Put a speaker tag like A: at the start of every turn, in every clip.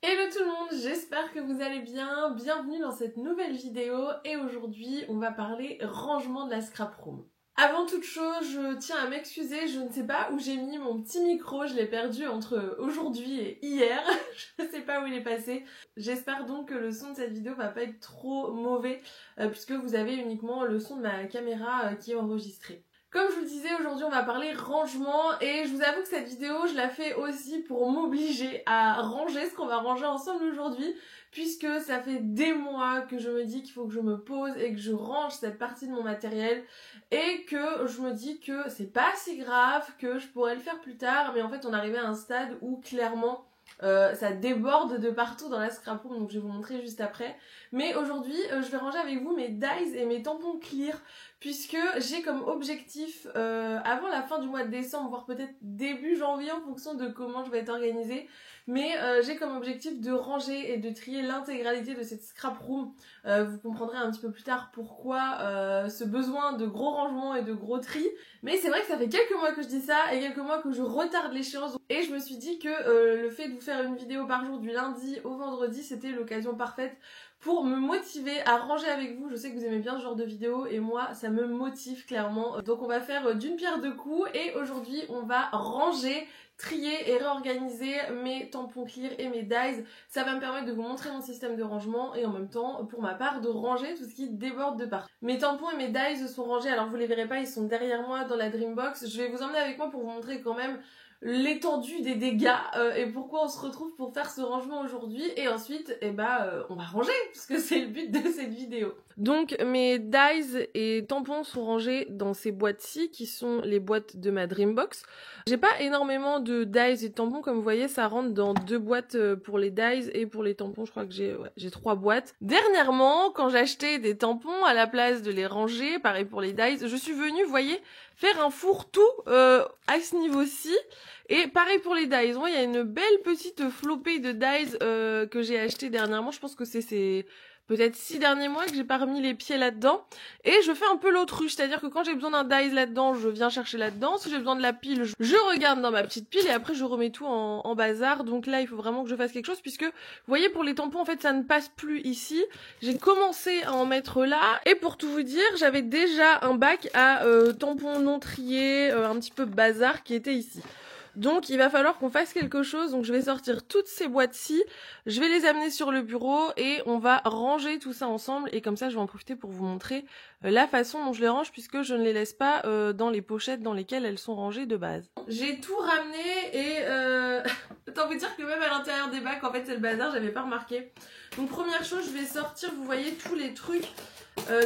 A: Hello tout le monde, j'espère que vous allez bien, bienvenue dans cette nouvelle vidéo et aujourd'hui on va parler rangement de la scrap room. Avant toute chose, je tiens à m'excuser, je ne sais pas où j'ai mis mon petit micro, je l'ai perdu entre aujourd'hui et hier, je ne sais pas où il est passé. J'espère donc que le son de cette vidéo va pas être trop mauvais puisque vous avez uniquement le son de ma caméra qui est enregistré. Comme je vous le disais, aujourd'hui on va parler rangement et je vous avoue que cette vidéo je la fais aussi pour m'obliger à ranger ce qu'on va ranger ensemble aujourd'hui puisque ça fait des mois que je me dis qu'il faut que je me pose et que je range cette partie de mon matériel et que je me dis que c'est pas si grave, que je pourrais le faire plus tard, mais en fait on arrivait à un stade où clairement ça déborde de partout dans la scrap room, donc je vais vous montrer juste après. Mais aujourd'hui, je vais ranger avec vous mes dies et mes tampons clear, puisque j'ai comme objectif, avant la fin du mois de décembre, voire peut-être début janvier en fonction de comment je vais être organisée, mais j'ai comme objectif de ranger et de trier l'intégralité de cette scrap room. Vous comprendrez un petit peu plus tard pourquoi ce besoin de gros rangements et de gros tri. Mais c'est vrai que ça fait quelques mois que je dis ça et quelques mois que je retarde l'échéance. Et je me suis dit que le fait de vous faire une vidéo par jour du lundi au vendredi, c'était l'occasion parfaite pour me motiver à ranger avec vous. Je sais que vous aimez bien ce genre de vidéo et moi ça me motive clairement. Donc on va faire d'une pierre deux coups et aujourd'hui on va ranger, trier et réorganiser mes tampons clear et mes dies. Ça va me permettre de vous montrer mon système de rangement et en même temps pour ma part de ranger tout ce qui déborde de partout. Mes tampons et mes dies sont rangés, alors vous les verrez pas, ils sont derrière moi dans la Dreambox. Je vais vous emmener avec moi pour vous montrer quand même l'étendue des dégâts et pourquoi on se retrouve pour faire ce rangement aujourd'hui et ensuite on va ranger puisque c'est le but de cette vidéo. Donc mes dies et tampons sont rangés dans ces boîtes-ci qui sont les boîtes de ma Dreambox. J'ai pas énormément de dies et de tampons, comme vous voyez ça rentre dans 2 boîtes pour les dies et pour les tampons je crois que j'ai 3 boîtes. Dernièrement quand j'achetais des tampons à la place de les ranger, pareil pour les dies, je suis venue, vous voyez, faire un fourre-tout à ce niveau-ci. Et pareil pour les dies, il y a une belle petite flopée de dies que j'ai acheté dernièrement. Je pense que c'est peut-être 6 derniers mois que j'ai pas remis les pieds là-dedans. Et je fais un peu l'autruche, c'est-à-dire que quand j'ai besoin d'un dies là-dedans, je viens chercher là-dedans. Si j'ai besoin de la pile, je regarde dans ma petite pile et après je remets tout en bazar. Donc là, il faut vraiment que je fasse quelque chose puisque, vous voyez, pour les tampons, en fait, ça ne passe plus ici. J'ai commencé à en mettre là. Et pour tout vous dire, j'avais déjà un bac à tampons non triés, un petit peu bazar qui était ici. Donc il va falloir qu'on fasse quelque chose, donc je vais sortir toutes ces boîtes-ci, je vais les amener sur le bureau et on va ranger tout ça ensemble et comme ça je vais en profiter pour vous montrer la façon dont je les range puisque je ne les laisse pas dans les pochettes dans lesquelles elles sont rangées de base. J'ai tout ramené et autant vous dire que même à l'intérieur des bacs en fait c'est le bazar, j'avais pas remarqué. Donc première chose, je vais sortir, vous voyez tous les trucs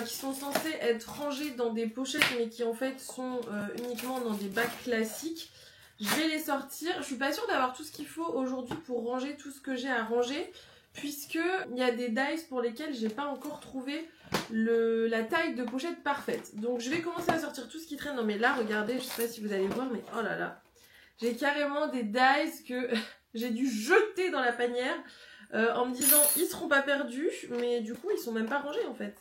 A: qui sont censés être rangés dans des pochettes mais qui en fait sont uniquement dans des bacs classiques. Je vais les sortir. Je suis pas sûre d'avoir tout ce qu'il faut aujourd'hui pour ranger tout ce que j'ai à ranger, puisque il y a des dies pour lesquels j'ai pas encore trouvé la taille de pochette parfaite. Donc je vais commencer à sortir tout ce qui traîne. Non mais là, regardez, je sais pas si vous allez voir, mais oh là là, j'ai carrément des dies que j'ai dû jeter dans la panière en me disant ils seront pas perdus, mais du coup ils sont même pas rangés en fait.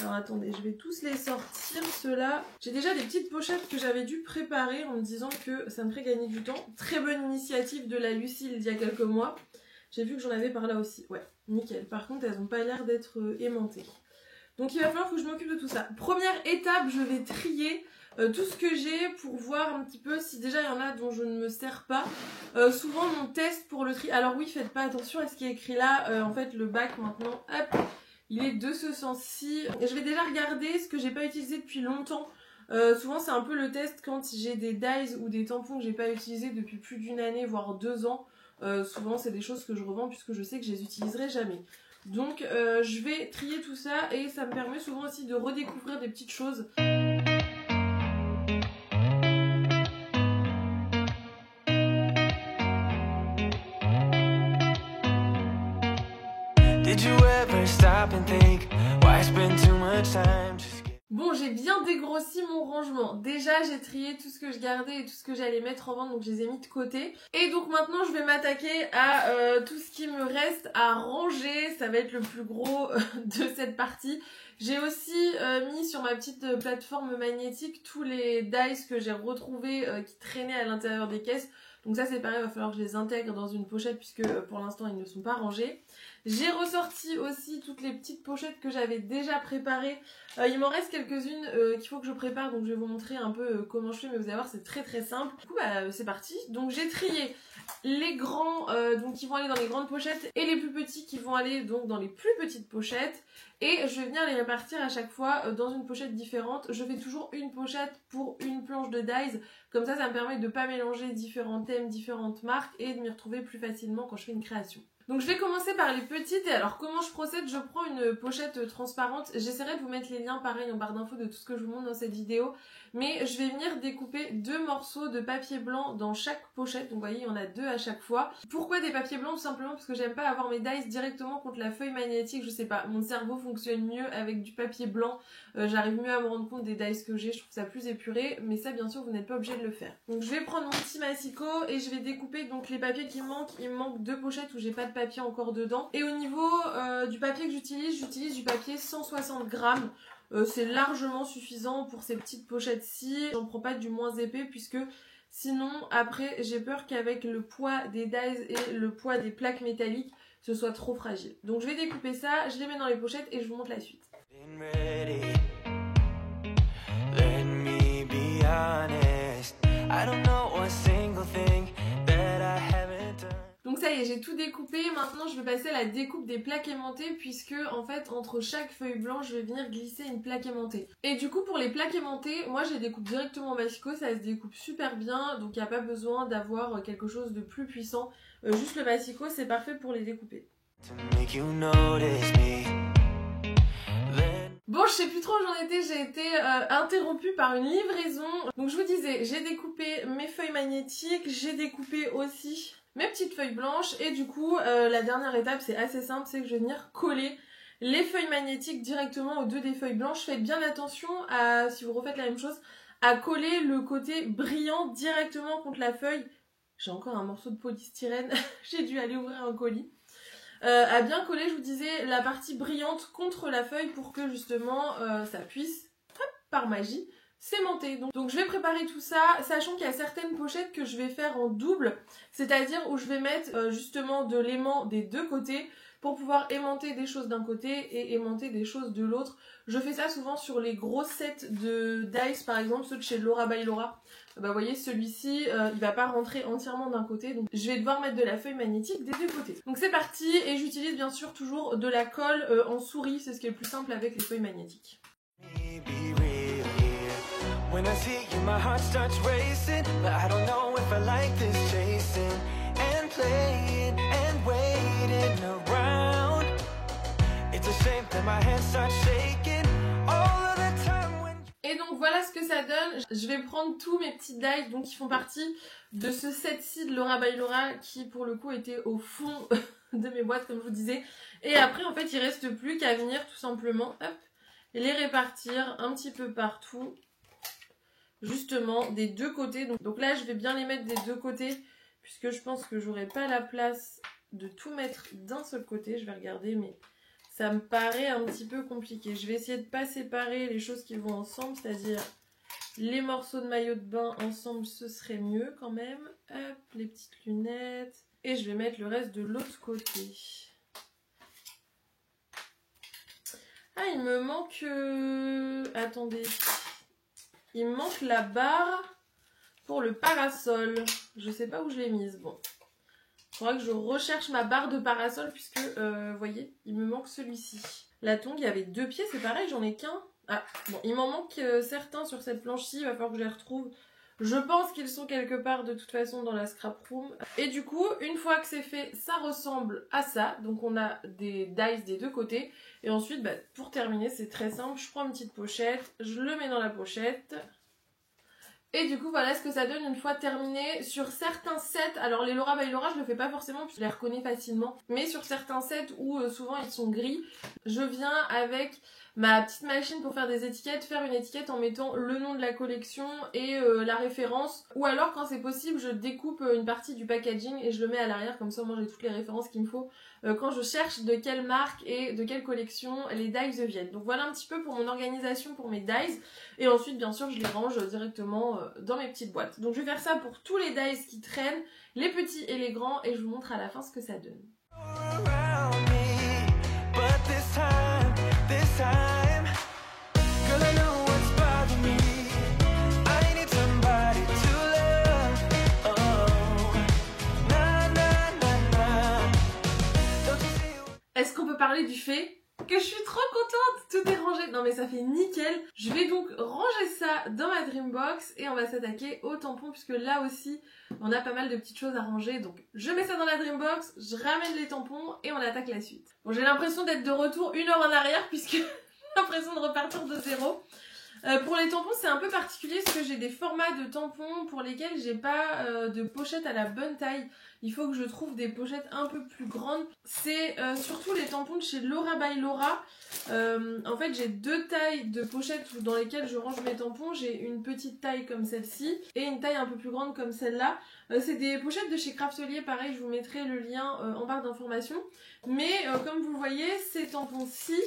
A: Alors attendez, je vais tous les sortir, ceux-là. J'ai déjà des petites pochettes que j'avais dû préparer en me disant que ça me ferait gagner du temps. Très bonne initiative de la Lucille il y a quelques mois. J'ai vu que j'en avais par là aussi. Ouais, nickel. Par contre, elles n'ont pas l'air d'être aimantées. Donc il va falloir que je m'occupe de tout ça. Première étape, je vais trier tout ce que j'ai pour voir un petit peu si déjà il y en a dont je ne me sers pas. Souvent mon test pour le tri... Alors oui, faites pas attention à ce qui est écrit là. En fait, le bac maintenant, hop, il est de ce sens-ci. Et je vais déjà regarder ce que j'ai pas utilisé depuis longtemps. Souvent c'est un peu le test quand j'ai des dies ou des tampons que j'ai pas utilisés depuis plus d'une année, voire 2 ans. Souvent c'est des choses que je revends puisque je sais que je les utiliserai jamais. Donc je vais trier tout ça et ça me permet souvent aussi de redécouvrir des petites choses. Bon, j'ai bien dégrossi mon rangement. Déjà, j'ai trié tout ce que je gardais et tout ce que j'allais mettre en vente, donc je les ai mis de côté. Et donc maintenant, je vais m'attaquer à tout ce qui me reste à ranger. Ça va être le plus gros de cette partie. J'ai aussi mis sur ma petite plateforme magnétique tous les dies que j'ai retrouvés qui traînaient à l'intérieur des caisses. Donc ça c'est pareil, il va falloir que je les intègre dans une pochette puisque pour l'instant ils ne sont pas rangés. J'ai ressorti aussi toutes les petites pochettes que j'avais déjà préparées. Il m'en reste quelques-unes qu'il faut que je prépare, donc je vais vous montrer un peu comment je fais, mais vous allez voir c'est très très simple. Du coup c'est parti. Donc j'ai trié les grands donc qui vont aller dans les grandes pochettes et les plus petits qui vont aller donc dans les plus petites pochettes. Et je vais venir les répartir à chaque fois dans une pochette différente. Je fais toujours une pochette pour une planche de dies. Comme ça me permet de ne pas mélanger différents thèmes, différentes marques et de m'y retrouver plus facilement quand je fais une création. Donc je vais commencer par les petites. Et alors comment je procède? Je prends une pochette transparente. J'essaierai de vous mettre les liens pareil en barre d'infos de tout ce que je vous montre dans cette vidéo. Mais je vais venir découper 2 morceaux de papier blanc dans chaque pochette. Donc vous voyez, il y en a 2 à chaque fois. Pourquoi des papiers blancs? Tout simplement parce que j'aime pas avoir mes dies directement contre la feuille magnétique. Je sais pas, mon cerveau fonctionne mieux avec du papier blanc. J'arrive mieux à me rendre compte des dies que j'ai. Je trouve ça plus épuré. Mais ça, bien sûr, vous n'êtes pas obligé de le faire. Donc je vais prendre mon petit massicot et je vais découper donc les papiers qui me manquent. Il me manque 2 pochettes où j'ai pas de papier encore dedans. Et au niveau du papier que j'utilise du papier 160 grammes. C'est largement suffisant pour ces petites pochettes-ci. J'en prends pas du moins épais puisque sinon après j'ai peur qu'avec le poids des dies et le poids des plaques métalliques ce soit trop fragile. Donc je vais découper ça, je les mets dans les pochettes et je vous montre la suite. Donc ça y est, j'ai tout découpé. Maintenant je vais passer à la découpe des plaques aimantées puisque en fait entre chaque feuille blanche je vais venir glisser une plaque aimantée. Et du coup pour les plaques aimantées, moi je les découpe directement au massicot, ça se découpe super bien, donc il n'y a pas besoin d'avoir quelque chose de plus puissant. Juste le massicot c'est parfait pour les découper. Bon, je sais plus trop où j'en étais, j'ai été interrompue par une livraison. Donc je vous disais, j'ai découpé mes feuilles magnétiques, j'ai découpé aussi mes petites feuilles blanches et du coup la dernière étape c'est assez simple, c'est que je vais venir coller les feuilles magnétiques directement aux 2 des feuilles blanches. Faites bien attention à, si vous refaites la même chose, à coller le côté brillant directement contre la feuille. J'ai encore un morceau de polystyrène, j'ai dû aller ouvrir un colis. À bien coller, je vous disais, la partie brillante contre la feuille pour que justement ça puisse, hop, par magie, s'aimanter. Donc je vais préparer tout ça, sachant qu'il y a certaines pochettes que je vais faire en double, c'est-à-dire où je vais mettre justement de l'aimant des 2 côtés pour pouvoir aimanter des choses d'un côté et aimanter des choses de l'autre. Je fais ça souvent sur les gros sets de dice, par exemple ceux de chez Laura by Laura. Bah vous voyez, celui-ci il va pas rentrer entièrement d'un côté, donc je vais devoir mettre de la feuille magnétique des 2 côtés. Donc c'est parti, et j'utilise bien sûr toujours de la colle en souris, c'est ce qui est le plus simple avec les feuilles magnétiques. When I see you, my heart starts racing, but I don't know if I like this chasing and playing and waiting around. It's a shame that my hands start shaking all of the time when... Et donc voilà ce que ça donne. Je vais prendre tous mes petits dies donc qui font partie de ce set-ci de Laura by Laura qui pour le coup était au fond de mes boîtes comme je vous disais. Et après en fait il reste plus qu'à venir tout simplement hop, les répartir un petit peu partout. Justement des 2 côtés, donc là je vais bien les mettre des 2 côtés puisque je pense que j'aurai pas la place de tout mettre d'un seul côté. Je vais regarder mais ça me paraît un petit peu compliqué. Je vais essayer de pas séparer les choses qui vont ensemble, c'est-à-dire les morceaux de maillot de bain ensemble, ce serait mieux quand même. Hop, les petites lunettes et je vais mettre le reste de l'autre côté. Ah, il me manque attendez. Il me manque la barre pour le parasol. Je sais pas où je l'ai mise. Bon. Il faudra que je recherche ma barre de parasol puisque, vous voyez, il me manque celui-ci. La tongue, il y avait 2 pieds, c'est pareil, j'en ai qu'un. Ah, bon, il m'en manque certains sur cette planche-ci, il va falloir que je les retrouve. Je pense qu'ils sont quelque part de toute façon dans la scrap room. Et du coup, une fois que c'est fait, ça ressemble à ça. Donc on a des dies des 2 côtés. Et ensuite, bah, pour terminer, c'est très simple. Je prends une petite pochette, je le mets dans la pochette. Et du coup, voilà ce que ça donne une fois terminé. Sur certains sets, alors les Laura by Laura, je le fais pas forcément, puis je les reconnais facilement. Mais sur certains sets où souvent ils sont gris, je viens avec ma petite machine pour faire des étiquettes, faire une étiquette en mettant le nom de la collection et la référence. Ou alors, quand c'est possible, je découpe une partie du packaging et je le mets à l'arrière, comme ça moi j'ai toutes les références qu'il me faut quand je cherche de quelle marque et de quelle collection les dies viennent. Donc voilà un petit peu pour mon organisation pour mes dies. Et ensuite, bien sûr, je les range directement dans mes petites boîtes. Donc je vais faire ça pour tous les dies qui traînent, les petits et les grands, et je vous montre à la fin ce que ça donne. Est-ce qu'on peut parler du fait que je suis trop contente, tout est rangé. Non mais ça fait nickel. Je vais donc ranger ça dans ma Dreambox et on va s'attaquer aux tampons puisque là aussi on a pas mal de petites choses à ranger. Donc je mets ça dans la Dreambox, je ramène les tampons et on attaque la suite. Bon, j'ai l'impression d'être de retour 1 heure en arrière puisque j'ai l'impression de repartir de zéro. Pour les tampons c'est un peu particulier parce que j'ai des formats de tampons pour lesquels j'ai pas de pochette à la bonne taille. Il faut que je trouve des pochettes un peu plus grandes. C'est surtout les tampons de chez Laura by Laura. En fait j'ai 2 tailles de pochettes dans lesquelles je range mes tampons. J'ai une petite taille comme celle-ci et une taille un peu plus grande comme celle-là. C'est des pochettes de chez Craftelier, pareil je vous mettrai le lien en barre d'informations. Mais comme vous le voyez, ces tampons-ci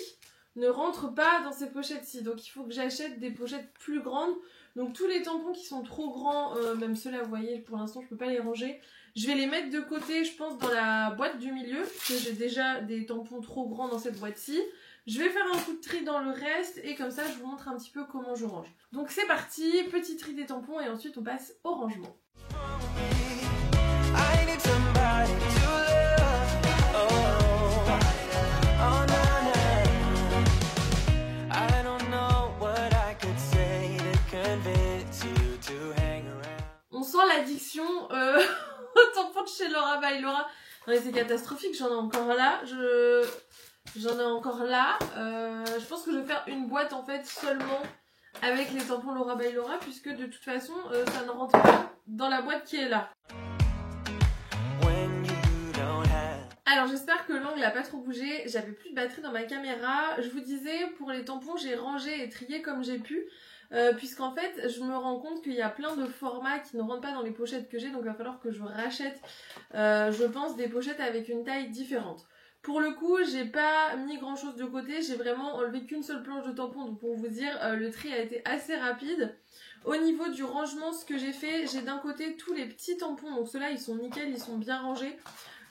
A: ne rentrent pas dans ces pochettes-ci. Donc il faut que j'achète des pochettes plus grandes. Donc tous les tampons qui sont trop grands, même ceux-là vous voyez pour l'instant je peux pas les ranger. Je vais les mettre de côté je pense dans la boîte du milieu. Parce que j'ai déjà des tampons trop grands dans cette boîte-ci. Je vais faire un coup de tri dans le reste et comme ça je vous montre un petit peu comment je range. Donc c'est parti, petit tri des tampons et ensuite on passe au rangement. On sent l'addiction au tampon de chez Laura by Laura. Non mais c'est catastrophique, j'en ai encore là. J'en ai encore là. Je pense que je vais faire une boîte en fait seulement avec les tampons Laura by Laura puisque de toute façon ça ne rentre pas dans la boîte qui est là. Alors j'espère que l'angle n'a pas trop bougé, j'avais plus de batterie dans ma caméra. Je vous disais pour les tampons j'ai rangé et trié comme j'ai pu. Puisqu'en fait je me rends compte qu'il y a plein de formats qui ne rentrent pas dans les pochettes que j'ai, donc il va falloir que je rachète je pense des pochettes avec une taille différente. Pour le coup j'ai pas mis grand chose de côté, j'ai vraiment enlevé qu'une seule planche de tampons, donc pour vous dire le tri a été assez rapide. Au niveau du rangement, ce que j'ai fait, j'ai d'un côté tous les petits tampons, donc ceux-là ils sont nickel, ils sont bien rangés.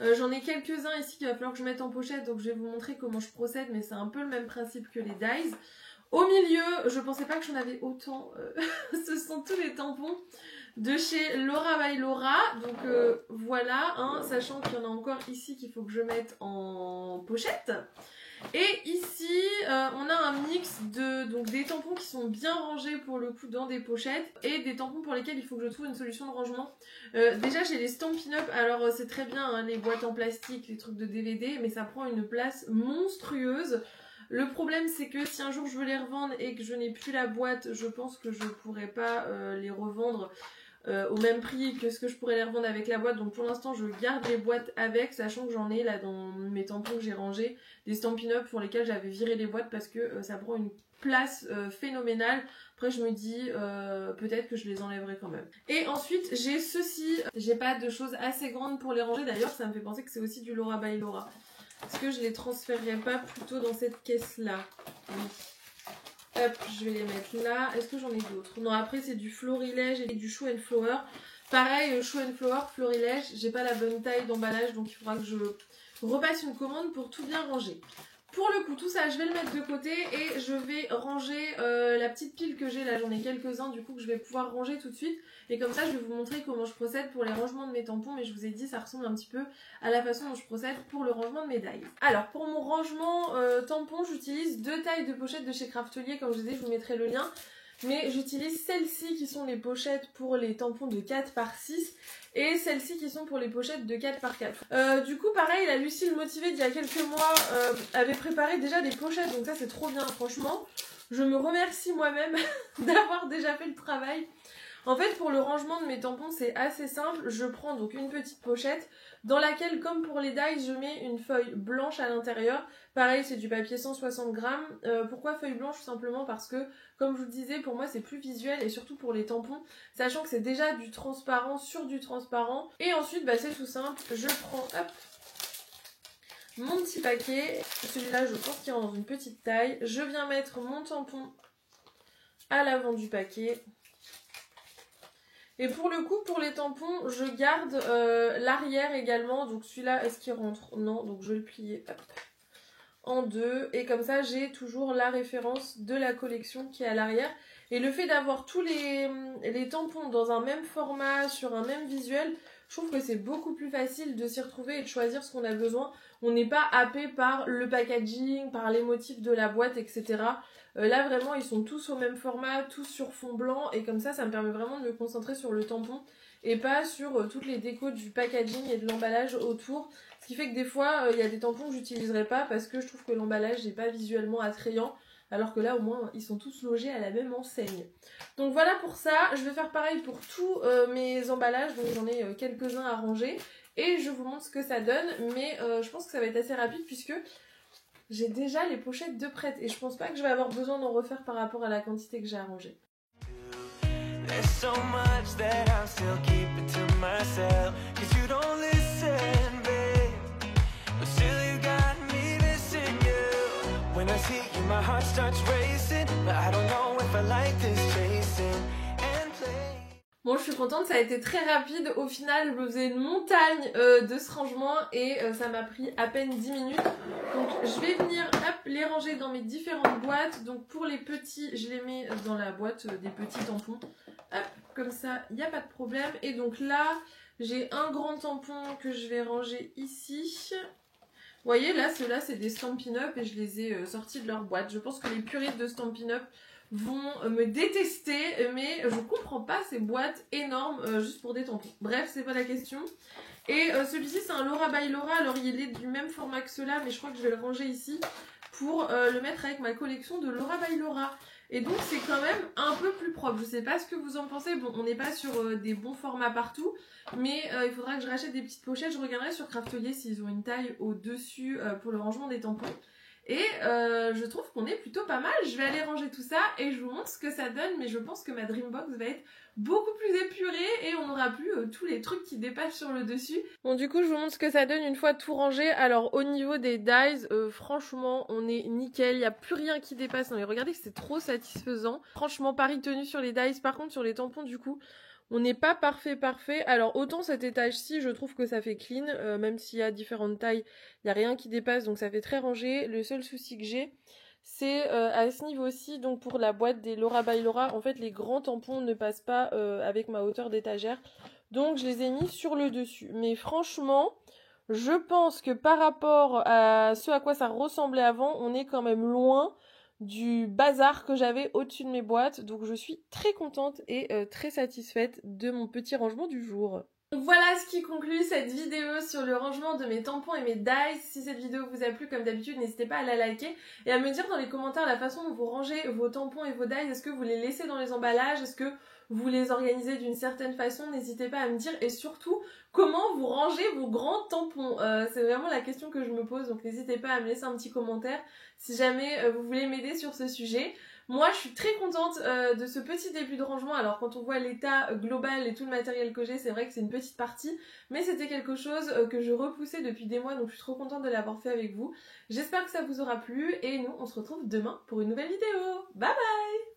A: J'en ai quelques-uns ici qu'il va falloir que je mette en pochette, donc je vais vous montrer comment je procède, mais c'est un peu le même principe que les dies. Au milieu, je pensais pas que j'en avais autant, ce sont tous les tampons de chez Laura by Laura, donc voilà, hein, sachant qu'il y en a encore ici qu'il faut que je mette en pochette. Et ici, on a un mix de donc des tampons qui sont bien rangés pour le coup dans des pochettes et des tampons pour lesquels il faut que je trouve une solution de rangement. Déjà, j'ai les Stampin' Up, alors c'est très bien, hein, les boîtes en plastique, les trucs de DVD, mais ça prend une place monstrueuse. Le problème c'est que si un jour je veux les revendre et que je n'ai plus la boîte, je pense que je pourrais pas les revendre au même prix que ce que je pourrais les revendre avec la boîte. Donc pour l'instant je garde les boîtes avec, sachant que j'en ai là dans mes tampons que j'ai rangés, des Stampin' Up pour lesquels j'avais viré les boîtes parce que ça prend une place phénoménale. Après je me dis peut-être que je les enlèverai quand même. Et ensuite j'ai ceci, j'ai pas de choses assez grandes pour les ranger, d'ailleurs ça me fait penser que c'est aussi du Laura by Laura. Est-ce que je les transférerais pas plutôt dans cette caisse-là? Oui. Hop, je vais les mettre là. Est-ce que j'en ai d'autres? Non, après c'est du Florilège et du Show and Flower. Pareil, Show and Flower, Florilège, j'ai pas la bonne taille d'emballage, donc il faudra que je repasse une commande pour tout bien ranger. Pour le coup, tout ça, je vais le mettre de côté et je vais ranger la petite pile que j'ai là. J'en ai quelques-uns du coup que je vais pouvoir ranger tout de suite. Et comme ça, je vais vous montrer comment je procède pour les rangements de mes tampons. Mais je vous ai dit, ça ressemble un petit peu à la façon dont je procède pour le rangement de mes dies. Alors, pour mon rangement tampon, j'utilise 2 tailles de pochettes de chez Craftelier. Comme je vous ai dit, je vous mettrai le lien. Mais j'utilise celles-ci qui sont les pochettes pour les tampons de 4 par 6 et celles-ci qui sont pour les pochettes de 4 par 4. Du coup pareil, la Lucille motivée d'il y a quelques mois avait préparé déjà des pochettes, donc ça c'est trop bien franchement. Je me remercie moi-même d'avoir déjà fait le travail. En fait pour le rangement de mes tampons c'est assez simple, je prends donc une petite pochette dans laquelle comme pour les dies je mets une feuille blanche à l'intérieur. Pareil c'est du papier 160 grammes. Pourquoi feuille blanche? Tout simplement parce que comme je vous le disais pour moi c'est plus visuel et surtout pour les tampons, sachant que c'est déjà du transparent sur du transparent. Et ensuite bah, c'est tout simple, je prends hop mon petit paquet, celui-là je pense qu'il est dans une petite taille, je viens mettre mon tampon à l'avant du paquet. Et pour le coup, pour les tampons, je garde l'arrière également. Donc celui-là, est-ce qu'il rentre? Non, donc je vais le plier hop, en deux. Et comme ça, j'ai toujours la référence de la collection qui est à l'arrière. Et le fait d'avoir tous les tampons dans un même format, sur un même visuel, je trouve que c'est beaucoup plus facile de s'y retrouver et de choisir ce qu'on a besoin. On n'est pas happé par le packaging, par les motifs de la boîte, etc. Là, vraiment, ils sont tous au même format, tous sur fond blanc. Et comme ça me permet vraiment de me concentrer sur le tampon et pas sur toutes les décos du packaging et de l'emballage autour. Ce qui fait que des fois, il y a des tampons que j'utiliserai pas parce que je trouve que l'emballage n'est pas visuellement attrayant. Alors que là, au moins, ils sont tous logés à la même enseigne. Donc voilà pour ça. Je vais faire pareil pour tous mes emballages. Donc j'en ai quelques-uns à ranger. Et je vous montre ce que ça donne. Mais je pense que ça va être assez rapide puisque j'ai déjà les pochettes de prêtes. Et je pense pas que je vais avoir besoin d'en refaire par rapport à la quantité que j'ai à ranger. There's so much that I'm still keeping to myself, 'cause you don't listen, babe. But still you got me missing you. When I see you, my heart starts racing, but I don't know if I like this chasing and play. Bon, je suis contente, ça a été très rapide. Au final, je me faisais une montagne de ce rangement et ça m'a pris à peine 10 minutes. Donc, je vais venir les ranger dans mes différentes boîtes. Donc, pour les petits, je les mets dans la boîte des petits tampons. Hop, comme ça, il n'y a pas de problème. Et donc là, j'ai un grand tampon que je vais ranger ici. Vous voyez, là, ceux-là, c'est des Stampin' Up et je les ai sortis de leur boîte. Je pense que les puristes de Stampin' Up vont me détester, mais je comprends pas ces boîtes énormes juste pour des tampons. Bref, c'est pas la question. Et celui-ci, c'est un Laura by Laura. Alors, il est du même format que ceux-là, mais je crois que je vais le ranger ici pour le mettre avec ma collection de Laura by Laura. Et donc c'est quand même un peu plus propre. Je sais pas ce que vous en pensez. Bon, on n'est pas sur des bons formats partout, mais il faudra que je rachète des petites pochettes. Je regarderai sur Craftelier s'ils ont une taille au-dessus pour le rangement des tampons. Et je trouve qu'on est plutôt pas mal. Je vais aller ranger tout ça et je vous montre ce que ça donne. Mais je pense que ma Dreambox va être beaucoup plus épurée et on n'aura plus tous les trucs qui dépassent sur le dessus. Bon, du coup, je vous montre ce que ça donne une fois tout rangé. Alors, au niveau des dies, franchement, on est nickel. Il n'y a plus rien qui dépasse. Non, mais regardez, c'est trop satisfaisant. Franchement, pari tenu sur les dies. Par contre, sur les tampons, du coup, on n'est pas parfait. Alors, autant cet étage-ci, je trouve que ça fait clean. Même s'il y a différentes tailles, il n'y a rien qui dépasse. Donc, ça fait très rangé. Le seul souci que j'ai, c'est à ce niveau-ci, donc pour la boîte des Laura by Laura, en fait les grands tampons ne passent pas avec ma hauteur d'étagère. Donc je les ai mis sur le dessus. Mais franchement, je pense que par rapport à ce à quoi ça ressemblait avant, on est quand même loin du bazar que j'avais au-dessus de mes boîtes. Donc je suis très contente et très satisfaite de mon petit rangement du jour. Donc voilà ce qui conclut cette vidéo sur le rangement de mes tampons et mes dies. Si cette vidéo vous a plu, comme d'habitude, n'hésitez pas à la liker et à me dire dans les commentaires la façon dont vous rangez vos tampons et vos dies. Est-ce que vous les laissez dans les emballages? Est-ce que vous les organisez d'une certaine façon? N'hésitez pas à me dire. Et surtout, comment vous rangez vos grands tampons? C'est vraiment la question que je me pose. Donc n'hésitez pas à me laisser un petit commentaire si jamais vous voulez m'aider sur ce sujet. Moi, je suis très contente de ce petit début de rangement. Alors, quand on voit l'état global et tout le matériel que j'ai, c'est vrai que c'est une petite partie. Mais c'était quelque chose que je repoussais depuis des mois. Donc, je suis trop contente de l'avoir fait avec vous. J'espère que ça vous aura plu. Et nous, on se retrouve demain pour une nouvelle vidéo. Bye bye!